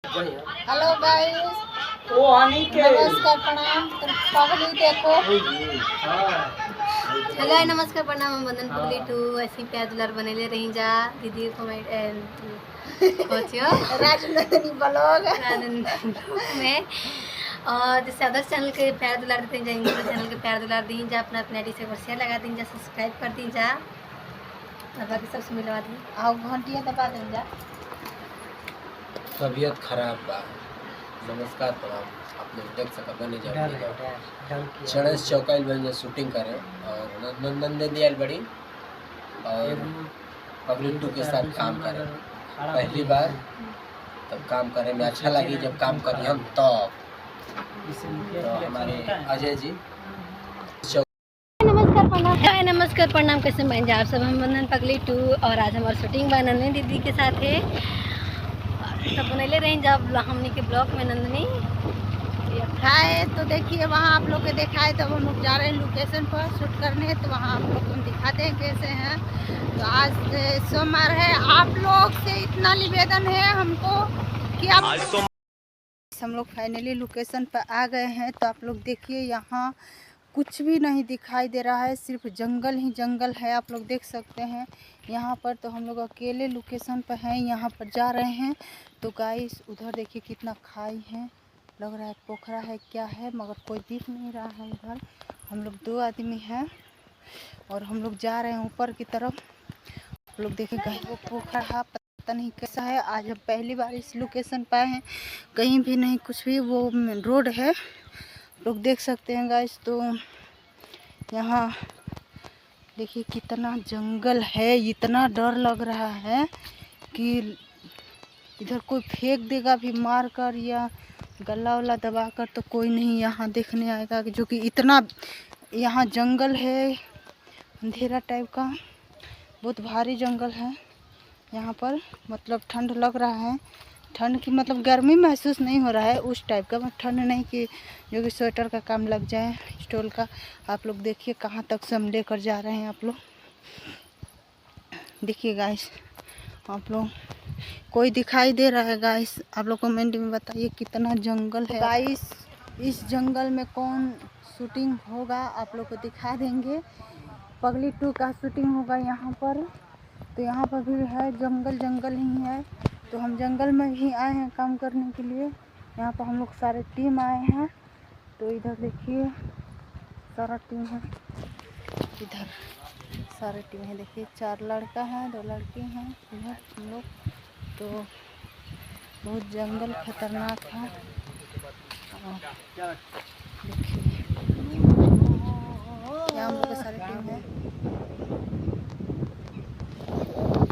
Hello guys, ओ हानि के नमस्कार प्रणाम। तो पगली देखो। हेलो नमस्कार प्रणाम। हम बंधन पगली टू ऐसी प्यार दुलार बनेले रही जा दीदी कोचियो राजनंदिनी ब्लॉग में। और जैसे अदर्स चैनल के प्यार दुलार देते जाएंगे तो चैनल के प्यार दुलार दी जा, अपना अपना से शेयर लगा दी जा, सब्सक्राइब कर दी जा और बाकी सबसे मिलवा दी आओ घंटिया दबा दें जा। तबीयत खराब बा। नमस्कार प्रणाम। आप लोग देख सकते बने जाओ चढ़स चौकाइल बन शूटिंग करे और नंदन दे आयल बड़ी और पगली टू के साथ काम करे पहली बार। तब काम करे में अच्छा लगी जब काम करी हम तो हमारे अजय जी नमस्कार प्रणाम। कैसे मैं जा सब हम बंधन पगली टू और आज हमारी शूटिंग बा नंदनी दीदी के साथ है। सब बनैले रही जब हमने के ब्लॉक में नंदनी खाए तो देखिए वहाँ आप लोग के दिखाए। तब हम लोग जा रहे हैं लोकेशन पर शूट करने, तो वहाँ आप लोग हम दिखाते हैं कैसे हैं। तो आज सोमवार है, आप लोग से इतना निवेदन है हमको कि आप हम लोग फाइनली लोकेशन पर आ गए हैं। तो आप लोग देखिए यहाँ कुछ भी नहीं दिखाई दे रहा है, सिर्फ जंगल ही जंगल है। आप लोग देख सकते हैं यहाँ पर। तो हम लोग अकेले लोकेशन पर हैं, यहाँ पर जा रहे हैं। तो गाइस उधर देखिए कितना खाई है, लग रहा है पोखरा है क्या है, मगर कोई दिख नहीं रहा है इधर। हम लोग 2 आदमी हैं और हम लोग जा रहे हैं ऊपर की तरफ। आप लोग देखिए गाइस वो पोखरा पता नहीं कैसा है। आज हम पहली बार इस लोकेशन पर आए हैं, कहीं भी नहीं कुछ भी, वो रोड है लोग देख सकते हैं गाइस। तो यहाँ देखिए कितना जंगल है, इतना डर लग रहा है कि इधर कोई फेंक देगा भी मार कर या गला वला दबा कर, तो कोई नहीं यहाँ देखने आएगा। जो कि इतना यहाँ जंगल है, अंधेरा टाइप का, बहुत भारी जंगल है यहाँ पर। मतलब ठंड लग रहा है, ठंड की मतलब गर्मी महसूस नहीं हो रहा है उस टाइप का, मतलब ठंड नहीं कि जो कि स्वेटर का काम लग जाए स्टोल का। आप लोग देखिए कहाँ तक से हम लेकर जा रहे हैं। आप लोग देखिए गाइस, आप लोग कोई दिखाई दे रहा है गाइस? आप लोग कमेंट में बताइए कितना जंगल है गाइस। इस जंगल में कौन शूटिंग होगा आप लोग को दिखा देंगे। पगली 2 का शूटिंग होगा यहाँ पर। तो यहाँ पर भी है जंगल, जंगल ही है। तो हम जंगल में ही आए हैं काम करने के लिए। यहाँ पर हम लोग सारे टीम आए हैं। तो इधर देखिए सारा टीम है, इधर सारे टीम है। देखिए 4 लड़का है, 2 लड़की हैं इधर हम लोग। तो बहुत जंगल खतरनाक है। देखिए